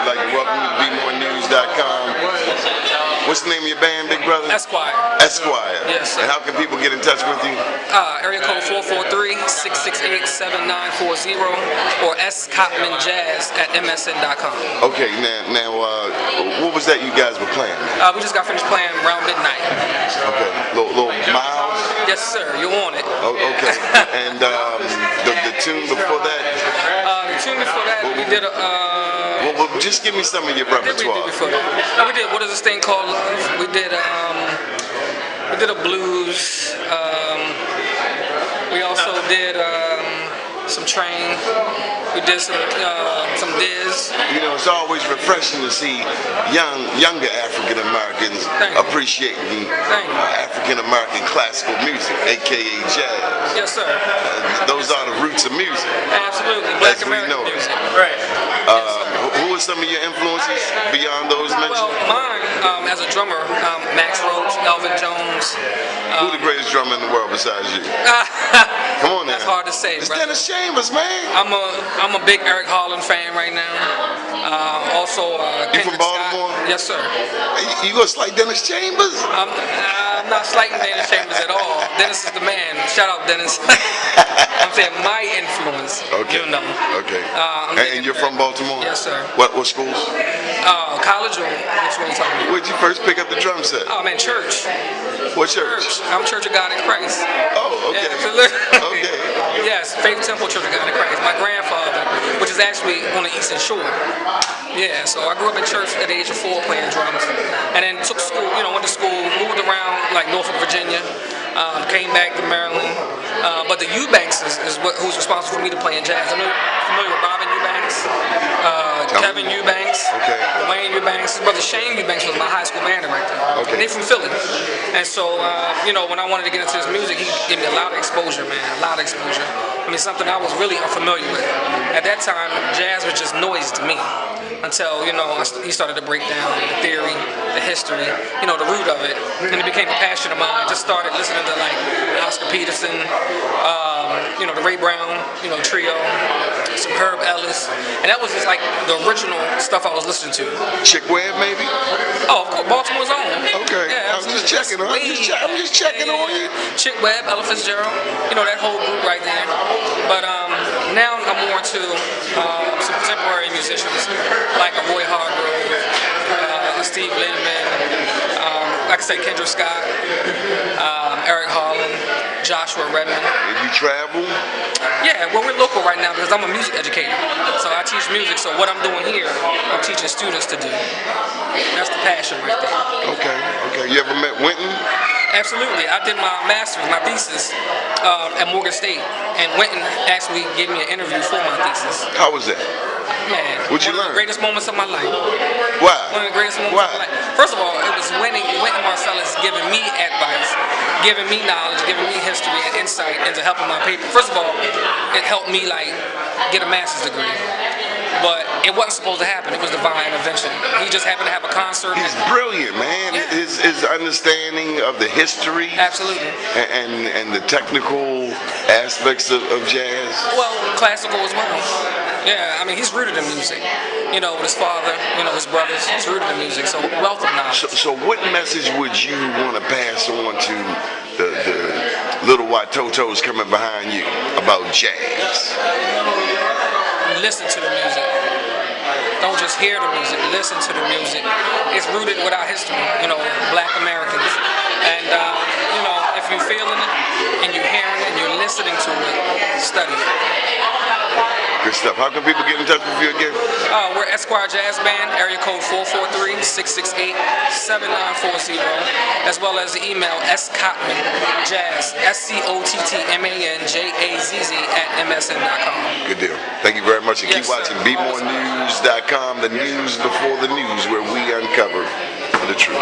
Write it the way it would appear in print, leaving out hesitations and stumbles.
like to welcome you to Bmorenews.com. What's the name of your band, big brother? Esquire. Esquire. Yes, sir. And how can people get in touch with you? Area code 443-668-7940 or scotmanjazz@msn.com. Okay, now, what was that you guys were playing? We just got finished playing around midnight. Okay, little Miles? Yes, sir. You're on it. Oh, okay. And the tune before that? The tune before that, we did a... Well, just give me some of your repertoire. We did what is this thing called Love? We did a blues. We also did some Train. We did some Diz. You know, it's always refreshing to see younger African Americans appreciating African American classical music, aka jazz. Yes, sir. Those are the roots of music. Absolutely, Black American music. Right. Who are some of your influences beyond those mentioned? Well, mine, as a drummer, Max Roach, Elvin Jones. Who's the greatest drummer in the world besides you? Come on now. That's hard to say, It's brother. Dennis Chambers, man. I'm a big Eric Holland fan right now. Also, You from Baltimore? Scott. Yes, sir. You gonna slight Dennis Chambers? I'm not slighting Dennis Chambers at all. Dennis is the man. Shout out, Dennis. I'm saying my influence. Okay. You know. Okay. And you're from Baltimore? Yes, sir. What schools? College or which one you talking about? Where'd you first pick up the drum set? Oh man, church. What church? I'm Church of God in Christ. Oh, okay. Yeah, Okay. Yes, Faith Temple Church of God in Christ. My grandfather, which is actually on the Eastern Shore. Yeah, so I grew up in church at the age of 4 playing drums, and then took school. Went to school, moved around like Norfolk, Virginia. Came back to Maryland. But the Eubanks is who's responsible for me to play in jazz. I'm familiar with Robin Eubanks, Kevin Eubanks, Wayne Eubanks. His brother Shane Eubanks was my high school band director. Okay. They're from Philly. And so, when I wanted to get into this music, he gave me a lot of exposure, man, a lot of exposure. I mean, something I was really unfamiliar with. At that time, jazz was just noise to me. Until, he started to break down the theory, the history, the root of it. And it became a passion of mine. I just started listening to like Oscar Peterson, the Ray Brown, trio, some Herb Ellis. And that was just like the original stuff I was listening to. Chick Webb, maybe? Oh, of course, Baltimore's own. Okay. Yeah, I'm just checking on you. I'm just checking on you. Chick Webb, Ella Fitzgerald, that whole group right there. But now I'm more into some contemporary musicians like a Roy Hargrove, Steve Lindeman, like I said, Kendra Scott, Eric Holland, Joshua Redmond. Did you travel? Yeah, well, we're local right now because I'm a music educator. So I teach music, so what I'm doing here, I'm teaching students to do. That's the passion right there. Okay. You ever met Winton? Absolutely. I did my master's, my thesis at Morgan State, and Winton actually gave me an interview for my thesis. How was that? Man, what'd you learn? One of the greatest moments of my life. Why? One of the greatest moments of my life. First of all, it was Winton Marsalis giving me advice, giving me knowledge, giving me history and insight into helping my paper. First of all, it helped me get a master's degree. But it wasn't supposed to happen. It was divine intervention. He just happened to have a concert. He's brilliant, man. Yeah. His understanding of the history, absolutely, and the technical aspects of jazz. Well, classical as well. Yeah, I mean, he's rooted in music. With his father, his brothers. He's rooted in music. So wealth of knowledge. So what message would you want to pass on to the little Watotos coming behind you about jazz? Listen to the music. Don't just hear the music. Listen to the music. It's rooted with our history, Black Americans. And, if you're feeling it and you're hearing it and you're listening to it, study it. Good stuff. How can people get in touch with you again? We're Esquire Jazz Band, area code 443-668-7940, as well as the email scottmanjazz, SCOTTMANJAZZ @msn.com. Good deal. Thank you very much, and yes, keep watching Bmorenews.com, the news before the news, where we uncover the truth.